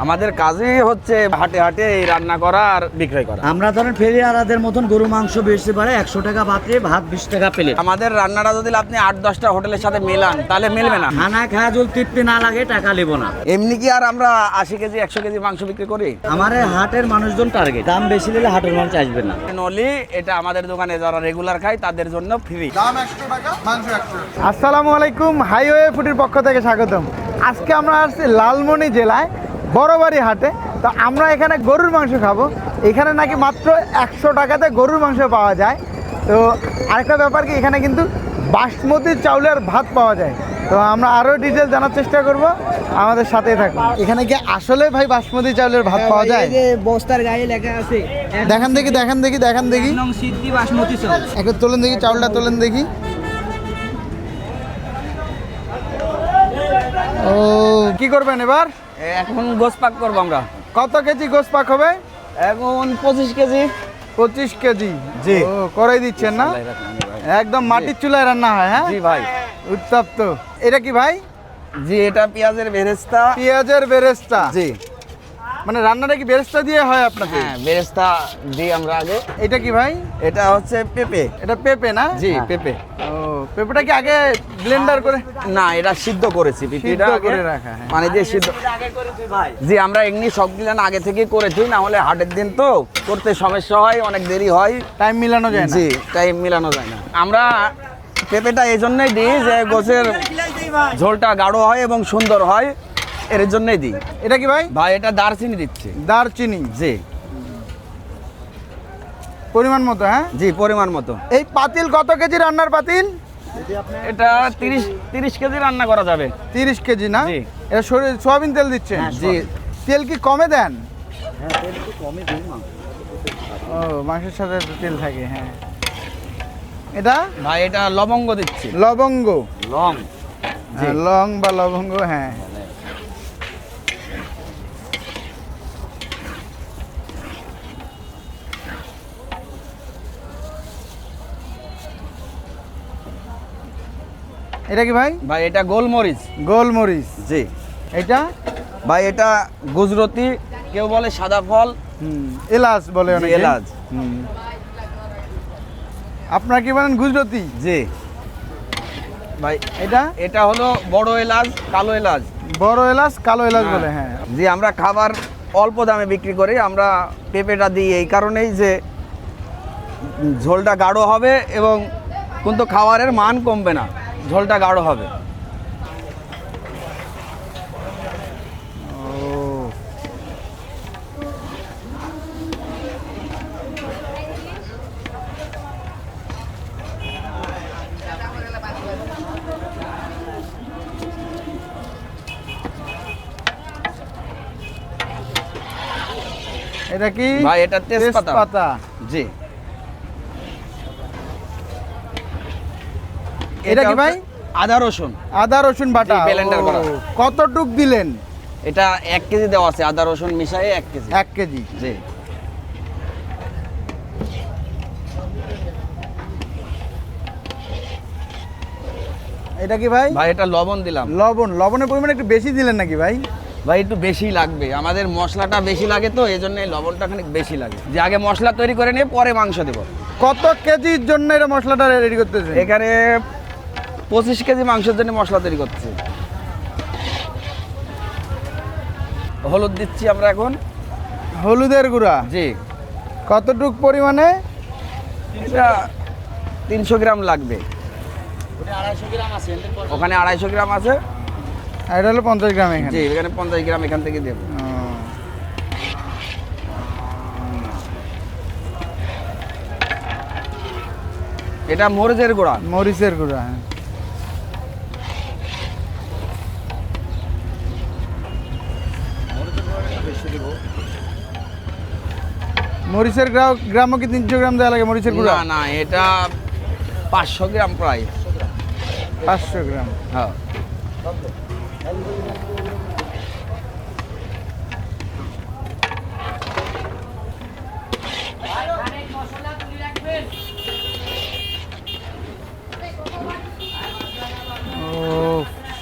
আমাদের কাজই হচ্ছে হাটে হাটে এই রান্না করা আর বিক্রয় করা। আমরা ধরেন ফেরিয়ারাদের মতন গরু মাংস বেচতে পারে 100 টাকা পাত্রে, ভাত 20 টাকা প্লেট। আমাদের রান্নাটা যদি আপনি 8-10টা হোটেলের সাথে মেলান তাহলে মিলবে না। খানা খাওয়া যদি তৃপ্তি না লাগে টাকা নেব না। এমনি কি আর আমরা 80 কেজি 100 কেজি মাংস বিক্রি করি? আমার এই হাটের মানুষজন টার্গেট, দাম বেশি দিলে হাটের মানুষ আসবে না। নলি এটা আমাদের দোকানে যারা রেগুলার খায় তাদের জন্য ফ্রি। দাম 100 টাকা, মাংস 100 টাকা। আসসালামু আলাইকুম, হাইওয়ে ফুডের পক্ষ থেকে স্বাগতম। আজকে আমরা আসছি লালমনি জেলায় বড়বাড়ি হাটে। তো আমরা এখানে গরুর মাংস খাবো। এখানে নাকি মাত্র 100 টাকাতে গরুর মাংস পাওয়া যায়। তো আরেকটা ব্যাপার কি, এখানে কিন্তু বাসমতি চাউলের ভাত পাওয়া যায়। তো আমরা আরও ডিটেল জানার চেষ্টা করব, আমাদের সাথেই থাকবো। এখানে কি আসলে ভাই বাসমতি চাউলের ভাত পাওয়া যায়? এই যে বস্তার গায়ে লেখা আছে দেখেন দেখি দেখেন দেখি দেখেন দেখি, নং সিদ্ধি বাসমতি চাউল। একটু তোলেন দেখি, চাউলটা তোলেন দেখি। ও, কি করবেন এবার? এখন গোস পাক করবো আমরা। কত কেজি গোস্ত পাক হবে? এখন 25 কেজি। 25 কেজি। জি। ও, করাই দিচ্ছেন না? একদম মাটির চুলায় রান্না হয়? হ্যাঁ জি ভাই। উত্তপ্ত। এটা কি ভাই? জি, এটা পেঁয়াজের বেরেস্তা। পেঁয়াজের বেরেস্তা? জি। মানে রান্নাটা কি বেরেস্তা দিয়ে হয় আপনাদের? হ্যাঁ, বেরেস্তা দিই আমরা আগে। এটা কি ভাই? এটা হচ্ছে পেঁপে। এটা পেঁপে না? জি, হ্যাঁ। পেঁপে। ও, পেঁপেটা কি আগে ব্লেন্ডার করে? না, এটা সিদ্ধ করেছি পেঁপেটা সিদ্ধ আগে। করে রাখা, হ্যাঁ। মানে যে সিদ্ধ। জি, আমরা এমনি সবগুলো আগে থেকে করেছি, না হলে হাটের দিন তো করতে সমস্যা হয়, অনেক দেরি হয়, টাইম মিলানো যায় না? জি, টাইম মিলানো যায় না। আমরা পেঁপেটা এই জন্যই দিই যে গোছের ঝোলটা গাঢ় হয় এবং সুন্দর হয়, এর জন্যই দিই। এটা কি ভাই? ভাই, এটা দারচিনি দিচ্ছে। দারচিনি? জি পরিমাণ মতো, হ্যাঁ। জি, পরিমাণ মতো। এই পাতিল কত কেজি রান্নার পাতিল? এটা 30 কেজি রান্না করা যাবে। 30 কেজি না? জি। এটা সোয়াবিন তেল দিচ্ছেন? জি। তেল কি কমে দেন? হ্যাঁ, তেল একটু কমই দিই মাংস। ও, মাংসের সাথে তো তেল থাকে, হ্যাঁ। এটা ভাই, এটা লবঙ্গ দিচ্ছি। লবঙ্গ? লং। হ্যাঁ, লং বা লবঙ্গ, হ্যাঁ। এটা কি ভাই? ভাই, এটা গোলমরিচ। গোলমরিচ? জি। এটা ভাই, এটা গুজরাতি, কেউ বলে সাদা ফল। এলাচ বলে অনেকে। এলাচ। আপনারা কি বলেন? গুজরাতি? জি। ভাই, এটা এটা হলো বড় এলাচ, কালো এলাচ। বড় এলাচ, কালো এলাচ বলে, হ্যাঁ। জি, আমরা খাবার অল্প দামে বিক্রি করি। আমরা পেঁপেটা দিই এই কারণেই যে ঝোলটা গাঢ় হবে এবং কিন্তু খাবারের মান কমবে না, ঝোলটা গাঢ় হবে। এটা কি ভাই, এটা তেজপাতা। জি। এটা কি ভাই? আদা রসুন। আদা রসুন বাটা? জি, ব্লেন্ডার করা। ও, কতটুক দিলেন? এটা 1 কেজি দেওয়া আছে, আদা রসুন মিশিয়ে 1 কেজি। 1 কেজি? জি। এটা কি ভাই? ভাই, এটা লবণ দিলাম। লবণ? লবণের পরিমাণ একটু বেশি দিলেন নাকি ভাই? ভাই, একটু বেশি লাগবে, আমাদের মশলাটা বেশি লাগে তো এই জন্য লবণটা খানিক বেশি লাগে। যে আগে মশলা তৈরি করে নিয়ে পরে মাংস দেবো। কত কেজির জন্য এটা মশলাটা রেডি করতেছে? এখানে 25 কেজি মাংসের জন্য মশলা তৈরি করছে। হলুদ দিচ্ছি আমরা এখন। হলুদের গুঁড়া? জি। কতটুক পরিমাণে? এটা 300 গ্রাম লাগবে। ওখানে 250 গ্রাম আছে। আর এটা হলো 50 গ্রাম এখানে? জি, এখানে 50 গ্রাম এখান থেকে দেবো। ও। এটা মরিচের গুঁড়া। মরিচের গুঁড়া, হ্যাঁ। মরিচের গ্রামও কি 300 গ্রাম দেওয়া লাগে মরিচের গুঁড়া? না না, এটা 500 গ্রাম প্রায়। 500 গ্রাম? হ্যাঁ। ও,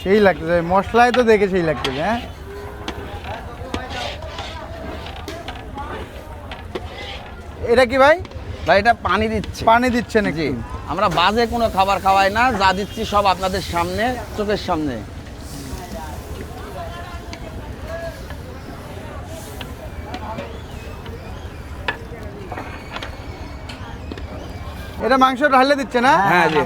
সেই লাগতেছে, মশলায় তো দেখে সেই লাগতেছে, হ্যাঁ। এটা কি ভাই? ভাই এটা পানি দিচ্ছে। পানি দিচ্ছেন জি, নাকি? আমরা বাজে কোনো খাবার খাওয়াই না, যা দিচ্ছি সব আপনাদের সামনে, চোখের সামনে। এটা মাংস ঢালে দিচ্ছে না? হ্যাঁ জি।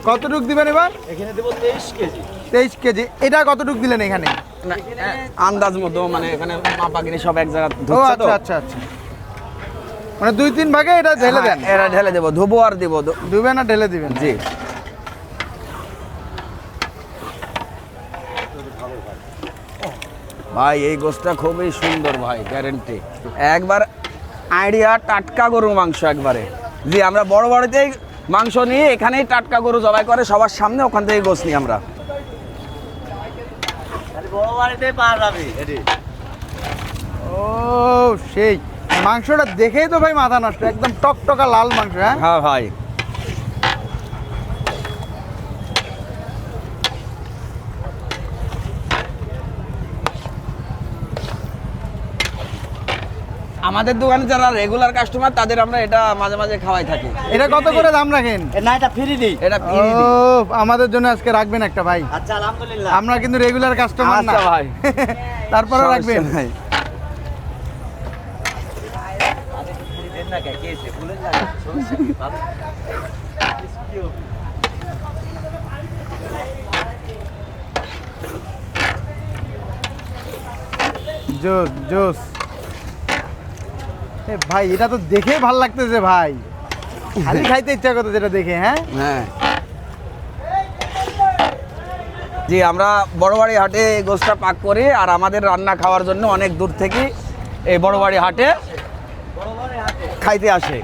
কতটুক দিবেন এবার? এখানে দেবো 23 কেজি। 23 কেজি। এটা কতটুক দিলেন এখানে? না, আন্দাজ মতো, মানে এখানে মাপাকিনি সব এক জায়গা ও ধরছে তো। আচ্ছা আচ্ছা আচ্ছা, মানে 2-3 ভাগে এটা ঢেলে দেন? হ্যাঁ, এরা ঢেলে দেবো, ধুবো আর দেবো। ধুবেন না ঢেলে দিবেন? জি। ভাই এই গোশটা খুবই সুন্দর ভাই, গ্যারেন্টি। একবার আইডিয়া, টাটকা গরুর মাংস একবারে। জি, আমরা বড় বড়তেই মাংস নিয়ে এখানেই টাটকা গরু জবাই করে সবার সামনে, ওখান থেকে গোশ নিই আমরা। বড় বাড়িতে পাওয়া যাবে এটি। ও সেই মাংসটা দেখেই তো ভাই মাথা নষ্ট, একদম টকটকা লাল মাংস। হ্যাঁ হ্যাঁ ভাই। আমাদের দোকানে যারা রেগুলার কাস্টমার তাদের আমরা এটা মাঝে মাঝে খাওয়াই থাকি। এটা কত করে দাম রাখেন? না এটা ফ্রি দিই। এটা ও আমাদের জন্য আজকে রাখবেন একটা ভাই। আচ্ছা আলহামদুলিল্লাহ। আমরা কিন্তু রেগুলার কাস্টমার না আচ্ছা ভাই। তারপরে রাখবেন। ভাই জোস জোস। এ ভাই এটা তো দেখে ভাল লাগতেছে ভাই, খালি খাইতে ইচ্ছা করতে যেটা দেখে। হ্যাঁ হ্যাঁ জি, আমরা বড়বাড়ি হাটে এই গোশটা পাক করি, আর আমাদের রান্না খাওয়ার জন্য অনেক দূর থেকে এই বড়বাড়ি হাটে খাইতে আসে,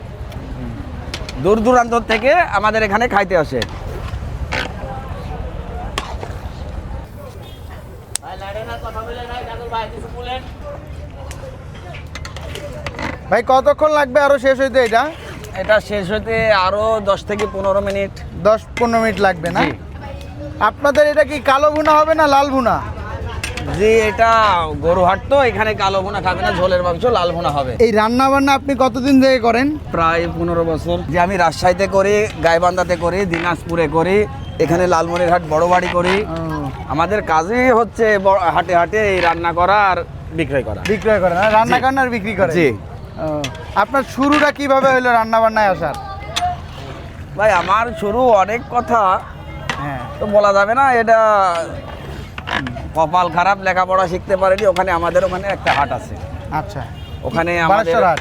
দূর দূরান্ত থেকে আমাদের এখানে খাইতে আসে। ভাই কতক্ষণ লাগবে আরো শেষ হইতে? এটা এটা শেষ হতে আরো 10 থেকে 15 মিনিট। 10-15 মিনিট লাগবে না? জি। আপনাদের এটা কি কালো ভুনা হবে না লাল ভুনা? জি, এটা গরু হাট তো, এখানে কালো ভুনা খাবে না, ঝোলের মাংস লাল ভুনা হবে। এই রান্না বান্না আপনি কতদিন থেকে করেন? প্রায় 15 বছর। যে আমি রাজশাহীতে করি, গাইবান্ধাতে করি, দিনাজপুরে করি, এখানে লালমনিরহাট বড়বাড়ি করি। আমাদের কাজই হচ্ছে হাটে হাটে এই রান্না করা আর বিক্রয় করা। বিক্রয় করেন আর রান্না করেন আর বিক্রি করেন? জি। ও, আপনার শুরুটা কিভাবে হলো রান্না বান্নায় আসার? ভাই আমার শুরু অনেক কথা হ্যাঁ তো বলা যাবে না, এটা কপাল খারাপ, লেখাপড়া শিখতে পারিনি। ওখানে আমাদের ওখানে একটা হাট আছে, আচ্ছা। ওখানে আমাদের বারাসাত হাট?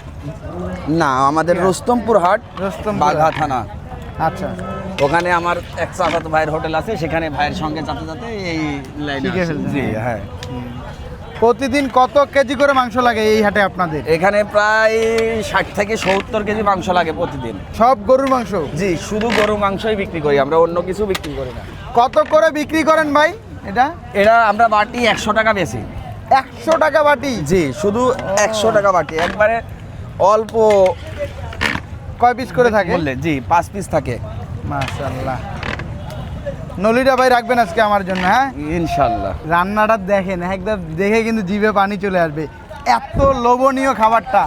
না, আমাদের রুস্তমপুর হাট, রুস্তমপুর বাঘা হাট। থানা। আচ্ছা ওখানে আমার এক চাচাতো ভাইয়ের হোটেল আছে, সেখানে ভাইয়ের সঙ্গে যাতে যাতে এই লাইনে শিখে আসি। ফেলছেন। জি হ্যাঁ। প্রতিদিন কত কেজি করে মাংস লাগে এই হাটে আপনাদের? এখানে প্রায় 60 থেকে 70 কেজি মাংস লাগে প্রতিদিন। সব গরুর মাংস? জি, শুধু গরু মাংসই বিক্রি করি আমরা, অন্য কিছু বিক্রি করি না। কত করে বিক্রি করেন ভাই এটা? এটা আমরা বাটি 100 টাকা বেশি। 100 টাকা বাটি? জি, শুধু 100 টাকা বাটি, একবারে অল্প। কয় পিস করে থাকে? বললে জি, 5 পিস থাকে। মাশাআল্লাহ। নলিটা ভাই রাখবেন আজকে আমার জন্য? হ্যাঁ ইনশাল্লাহ। রান্নাটা দেখেন, একদম দেখে কিন্তু জিভে পানি চলে আসবে, এত লোভনীয় খাবারটা।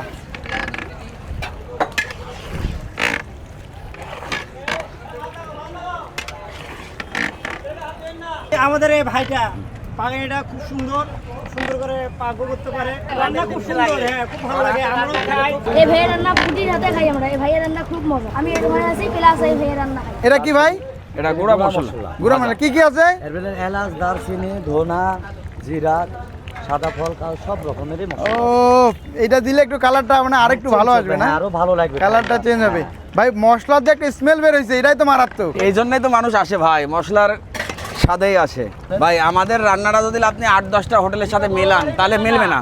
আমাদের এই ভাইটা পাগানিটা খুব সুন্দর সুন্দর করে পাকও করতে পারে, রান্না খুব সুন্দর। হ্যাঁ খুব ভালো লাগে, আমরাও খাই। এই ভাইয়ের রান্না ফুটির হাতে খাই আমরা, এই ভাইয়ের রান্না খুব মজা। আমি এই দোকানে আছি, প্লাস এই ভাইয়ের রান্না খাই। এটা কি ভাই? এটা গুঁড়া মশলা। গুঁড়া মানে কি কি আছে? এর ভিতরে এলাচ, দারচিনি, ধনা, জিরা, সাদা ফল, সব রকমেরই ও মশলা। এটা দিলে একটু কালারটা মানে আরেকটু ভালো আসবে না? হ্যাঁ, আরো ভালো লাগবে, কালারটা চেঞ্জ হবে। ভাই মশলার যে একটা স্মেল বের হয়েছে, এটাই তো মারাত্মক। এই জন্যই তো মানুষ আসে ভাই, মশলার স্বাদেই আসে ভাই। আমাদের রান্নাটা যদি আপনি 8-10টা হোটেলের সাথে মেলান তাহলে মিলবে না,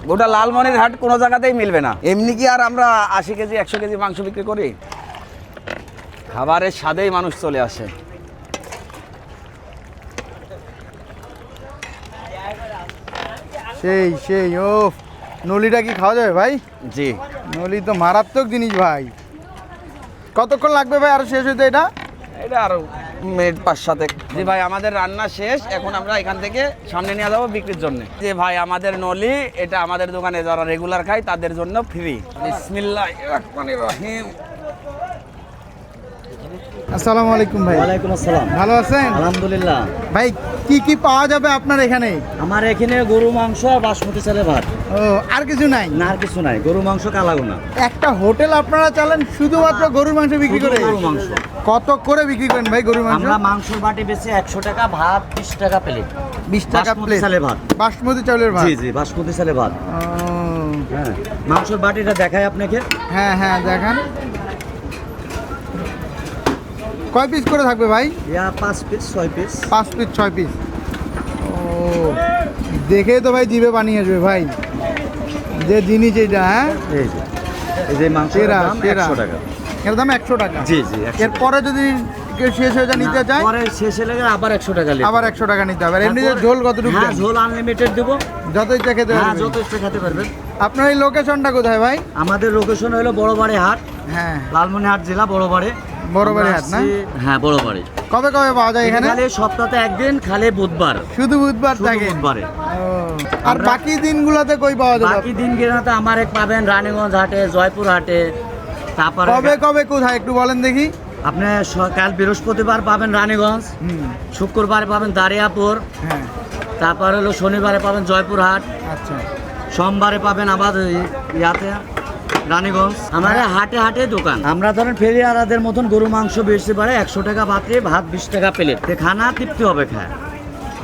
গোটা লালমনিরহাট কোনো জায়গাতেই মিলবে না। এমনি কি আর আমরা 80 কেজি 100 কেজি মাংস বিক্রি করি? খাবারের স্বাদেই মানুষ চলে আসে। সেই সেই ও নলিটা কি খাওয়া যাবে ভাই? জি। নলি তো মারাত্মক জিনিস ভাই। কতক্ষণ লাগবে ভাই আরো শেষ হইতে এটা? এটা আর মিনিট 5-7। জি ভাই আমাদের রান্না শেষ, এখন আমরা এখান থেকে সামনে নিয়ে যাবো বিক্রির জন্য। যে ভাই আমাদের নলি, এটা আমাদের দোকানে যারা রেগুলার খায় তাদের জন্য ফ্রি। বিসমিল্লাহির রহমানির রহিম। আসসালামু আলাইকুম ভাই। ওয়ালাইকুম আসসালাম। ভালো আছেন? আলহামদুলিল্লাহ। ভাই কি কি পাওয়া যাবে আপনার এখানে? আমার এখানে গরু মাংস আর বাসমতি চালের ভাত, ও আর কিছু নাই? না আর কিছু নাই। গরু মাংস কালাগোনা, একটা হোটেল আপনারা চালান শুধুমাত্র গরুর মাংস বিক্রি করে? গরু মাংস। কত করে বিক্রি করেন ভাই গরুর মাংস? আমরা মাংসর বাটি বেচে 100 টাকা, ভাত 20 টাকা প্লেট। 20 টাকা বাসমতি প্লেট চালের ভাত। বাসমতি চাউলের ভাত? জি জি, বাসমতি চালের ভাত। ও, হ্যাঁ, মাংসর বাটিটা দেখাই আপনাকে। হ্যাঁ হ্যাঁ দেখান। কয় পিস করে থাকবে ভাই? 5 পিস 6 পিস। 5 piece 6 piece. ও দেখে তো ভাই জিভে পানি আসবে ভাই, যে জিনিস এটা। হ্যাঁ এই যে মাংসের সেরা দাম সেরা। 100 টাকা। এর দাম 100 টাকা? জি জি, 100 টাকা। এরপরে যদি কেউ শেষ হয়ে যায় নিতে চায় পরে শেষ হলে আবার 100 টাকা নিতে আবার 100 টাকা নিতে হবে। আর এমনিতে তারপর- ঝোল কতটুকু হ্যাঁ, দেন? ঝোল আনলিমিটেড দেবো। যত ইচ্ছা খেতে হ্যাঁ, পারবেন। যত ইচ্ছে খেতে পারবেন। আপনার এই লোকেশনটা কোথায় ভাই? আমাদের লোকেশন হলো বড়বাড়ি হাট, হ্যাঁ লালমনিরহাট জেলা, বড়বাড়ি। বড়বাড়ি আমরা হাট না? আসছি- হ্যাঁ, বড়বাড়ি। কবে কবে পাওয়া যায় এখানে? খালি সপ্তাহে একদিন, খালি বুধবার। শুধু বুধবার শুধু থাকে? বুধবারে। ও, আর আমরা- বাকি দিনগুলোতে কই পাওয়া যাবে? বাকি দিন গেলাতে আমার এক পাবেন রানীগঞ্জ হাটে, জয়পুর হাটে। তারপরে কবে কবে কোথায় একটু বলেন দেখি। আপনি কাল বৃহস্পতিবার পাবেন রানীগঞ্জ, হুম, শুক্রবার পাবেন দারিয়াপুর, হ্যাঁ তারপর হলো শনিবারে পাবেন জয়পুর হাট, আচ্ছা। সোমবারে পাবেন আবার ইয়াতে রানীগঞ্জ। আমার হাটে হাটে দোকান। আমরা ধরেন ফেরিয়ারাদের মতন গরু মাংস বেশি পারে 100 টাকা পাত্রে, ভাত 20 টাকা প্লেট। খানা তৃপ্তি হবে খায়।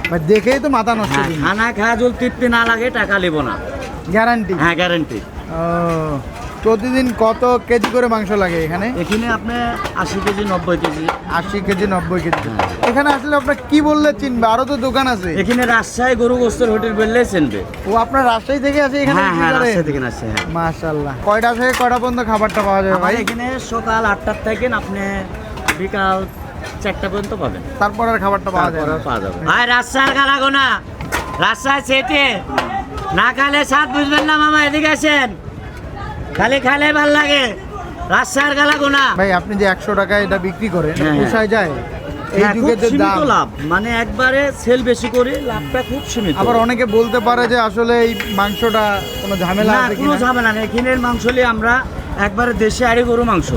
ভাই দেখেই তো মাথা নষ্ট। হ্যাঁ, খানা খায় যদি তৃপ্তি না লাগে টাকা নেব না। গ্যারান্টি? হ্যাঁ, গ্যারান্টি। ও, প্রতিদিন কত কেজি করে মাংস লাগে এখানে? এখানে আপনি 80 কেজি 90 কেজি। 80 KG 90 KG. হ্যাঁ। এখানে আসলে আপনার কি বললে চিনবে? আরো তো দোকান আছে। এখানে রাজশাহী গরু গোস্তের হোটেল বললেই চিনবে। ও আপনার রাজশাহী থেকে আছে এখানে? হ্যাঁ হ্যাঁ, রাজশাহী থেকে আসছে। হ্যাঁ, মাশাআল্লাহ। কয়টা থেকে কয়টা পর্যন্ত খাবারটা পাওয়া যাবে আমার ভাই? এখানে সকাল 8টার থেকে আপনি বিকাল 4টা পর্যন্ত পাবেন। তারপর আর খাবারটা পাওয়া যায় তারপরে না? পাওয়া যাবে। ভাই রাজশাহীর গালাগোনা, রাজশাহী সেটে না খালে স্বাদ বুঝবেন না মামা, এদিকে আসেন। খালি খালে ভাল লাগে রাজশাহীর গালাগোনা। ভাই আপনি যে 100 টাকায় এটা বিক্রি করেন, হ্যাঁ, হ্যাঁ। পোষায় যায়? এই হ্যাঁ, যুগে খুব যে সীমিত দাম, লাভ, মানে একবারে সেল বেশি করি, লাভটা খুব সীমিত। আবার অনেকে বলতে পারে যে আসলে এই মাংসটা কোনো ঝামেলা না, আছে কোনো কিনা? ঝামেলা নেই। এখানের মাংস হলে আমরা একবারে দেশে আড়ি গরু মাংস।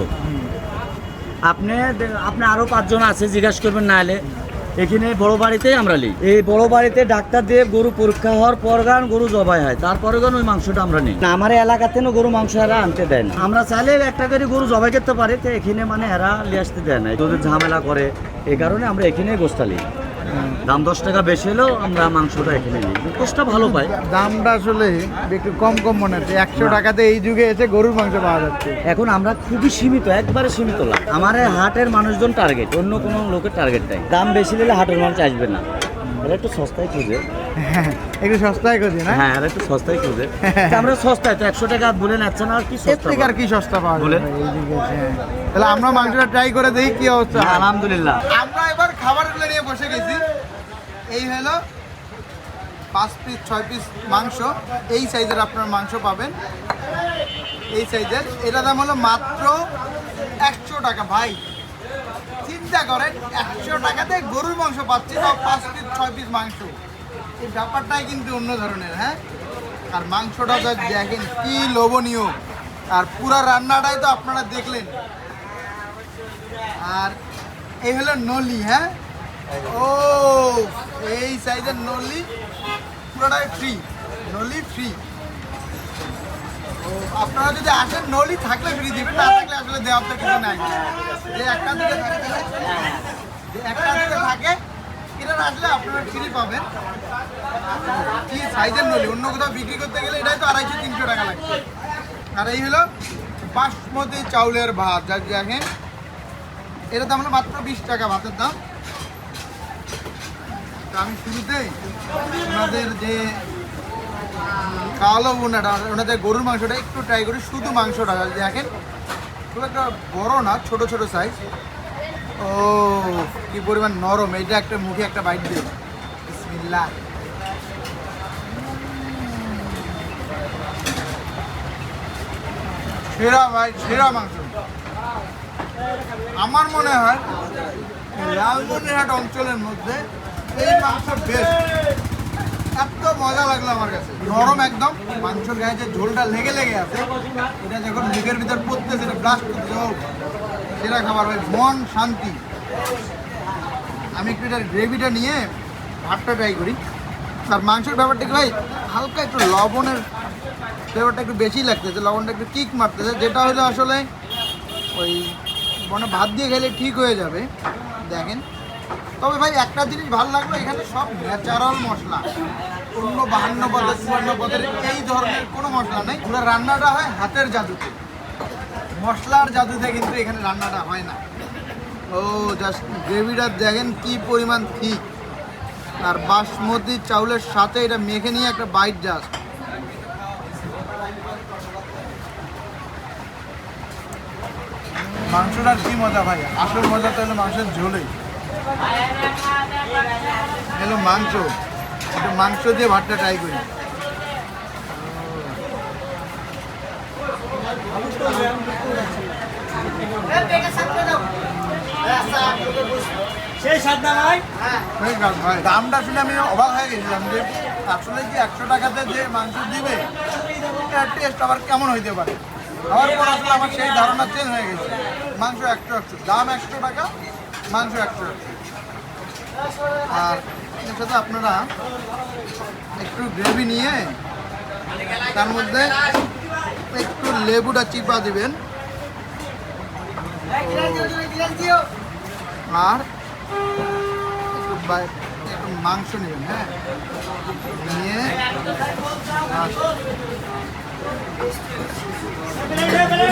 আপনি আরো 5 জন আছে, জিজ্ঞাসা করবেন না হলে। এখানে বড় বাড়িতেই আমরা নিই। এই বড় বাড়িতে ডাক্তার দিয়ে গরু পরীক্ষা হওয়ার পর গান গরু জবাই হয়, তারপরে গান ওই মাংসটা আমরা নিই না। আমার এলাকাতে না গরু মাংস এরা আনতে দেয় না। আমরা চাইলে একটা করে গরু জবাই করতে পারি, তো এখানে মানে এরা নিয়ে আসতে দেয় না, যদি ঝামেলা করে। এই কারণে আমরা এখানে গোস্তা নিই। দাম 10 টাকা বেশি হলেও আমরা মাংসটা এখানে নিই, গোস্তা ভালো পাই। দামটা আসলে একটু কম কম মনে হচ্ছে। 100 টাকাতে এই যুগে এসে গরুর মাংস পাওয়া যাচ্ছে। এখন আমরা খুবই সীমিত, একবারে সীমিত লাভ। আমার এই হাটের মানুষজন টার্গেট, অন্য কোনো লোকের টার্গেট নাই। দাম বেশি দিলে হাটের মানুষ আসবে না, এরা একটু সস্তায় খুঁজে। হ্যাঁ, একটু সস্তায় খুঁজি না? হ্যাঁ, এরা একটু সস্তায় খুঁজে। তা আমরা সস্তায় তো 100 টাকা বলে নিচ্ছে না, আর কি এর সস্তা থেকে আর পাবো? কি সস্তা পাওয়া যাবে বলেন। ভাই এই যুগে এসে? হ্যাঁ। তাহলে আমরা মাংসটা ট্রাই করে দেখি কি অবস্থা। হ্যাঁ, আলহামদুলিল্লাহ। আমরা এবার খাবারগুলো নিয়ে বসে গেছি। এই হলো 5 পিস 6 পিস মাংস। এই সাইজের আপনার মাংস পাবেন, এই সাইজের। এটা দাম হলো মাত্র 100 টাকা। ভাই চিন্তা করেন, 100 টাকাতে গরুর মাংস পাচ্ছি, তাও 5 পিস 6 পিস মাংস। এই ব্যাপারটাই কিন্তু অন্য ধরনের। হ্যাঁ, আর মাংসটা তো দেখেন কি লোভনীয়, আর পুরো রান্নাটাই তো আপনারা দেখলেন। আর এই হলো নলি। হ্যাঁ, ও এই সাইজের নলি, পুরোটাই ফ্রি, নলি ফ্রি। ও আপনারা যদি আসেন, নলি থাকলে ফ্রি দিবেন, না থাকলে আসলে দেওয়ার তো কিছু নাই। যে একটা দিকে থাকে, যে একটা দিকে থাকে, এটা আসলে আপনারা ফ্রি পাবেন। কি সাইজের নলি, অন্য কোথাও বিক্রি করতে গেলে এটাই তো 250-300 টাকা লাগবে। আর এই হলো বাসমতি চাউলের ভাত, যা দেখেন এটার দাম হলো মাত্র 20 টাকা ভাতের দাম। তো আমি শুরুতেই ওনাদের যে কালো বোনাটা, ওনাদের গরুর মাংসটা একটু ট্রাই করি। শুধু মাংসটা দেখেন, খুব একটা বড় না, ছোট ছোট সাইজ। ও কি পরিমাণ নরম। এটা একটা মুখে একটা বাইট দিয়ে বিসমিল্লাহ। সেরা ভাই, সেরা মাংস। আমার মনে হয় লালমনিরহাট অঞ্চলের মধ্যে এই মাংস বেশ এত মজা লাগলো আমার কাছে, নরম একদম, মাংসর গায়ে যে ঝোলটা লেগে লেগে আছে এটা যখন মুখের ভিতর পড়তেছে, এটা ব্লাস্ট করতে সেটা খাবার ভাই মন শান্তি। আমি একটু এটার গ্রেভিটা নিয়ে ভাতটা ট্রাই করি। আর মাংসের ব্যাপারটা কি ভাই, হালকা একটু লবণের ফ্লেভারটা একটু বেশি লাগতেছে, লবণটা একটু কিক মারতেছে, যেটা হলো আসলে ওই মানে ভাত দিয়ে খেলে ঠিক হয়ে যাবে। দেখেন, তবে ভাই একটা জিনিস ভালো লাগলো, এখানে সব ন্যাচারাল মশলা, অন্য 52 পদের 54 পদের এই ধরনের কোনো মশলা নেই। পুরো রান্নাটা হয় হাতের জাদুতে, মশলার জাদুতে কিন্তু এখানে রান্নাটা হয় না। ও জাস্ট গ্রেভিটা দেখেন কি পরিমাণ ঠিক, আর বাসমতি চাউলের সাথে এটা মেখে নিয়ে একটা বাইট জাস্ট। মাংসটার কি মজা ভাই, আসল মজা তো হলো মাংসের ঝোলেই। হলো মাংস, একটু মাংস দিয়ে ভাতটা ট্রাই করি। সেই স্বাদ না ভাই? ঠিক আছে ভাই, দামটা শুনে আমি অবাক হয়ে গেছিলাম যে আসলে কি 100 টাকাতে যে মাংস দিবে এটার টেস্ট আবার কেমন হইতে পারে। খাওয়ার পর আসলে আমার সেই ধারণা চেঞ্জ হয়ে গেছে। মাংস 100, দাম 100 টাকা, মাংস 100। আর এর সাথে আপনারা একটু গ্রেভি নিয়ে তার মধ্যে একটু লেবুটা চিপা দিবেন, আর একটু মাংস নেবেন, হ্যাঁ, নিয়ে এবারে